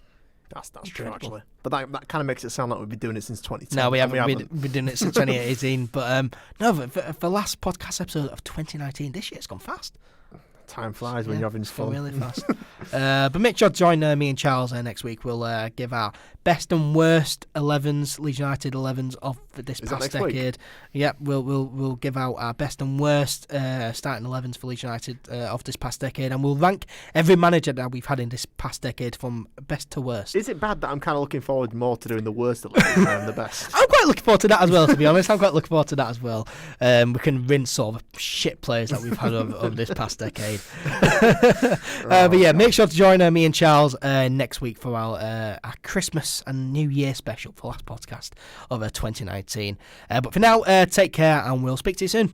That's true, actually. But that kind of makes it sound like we've been doing it since 2010. No, we haven't been doing it since 2018. But no, for the last podcast episode of 2019, this year's gone fast. Time flies when you're having fun. Really fast. But make sure to join me and Charles next week. We'll give our best and worst 11s, Leeds United 11s of this past decade. Yep, we'll give out our best and worst starting 11s for Leeds United of this past decade, and we'll rank every manager that we've had in this past decade from best to worst. Is it bad that I'm kind of looking forward more to doing the worst 11 than the best? I'm quite looking forward to that as well, to be honest. I'm quite looking forward to that as well. We can rinse sort of shit players that we've had over this past decade. But yeah, make sure to join me and Charles next week for our Christmas and New Year special for last podcast of 2019. But for now, take care and we'll speak to you soon.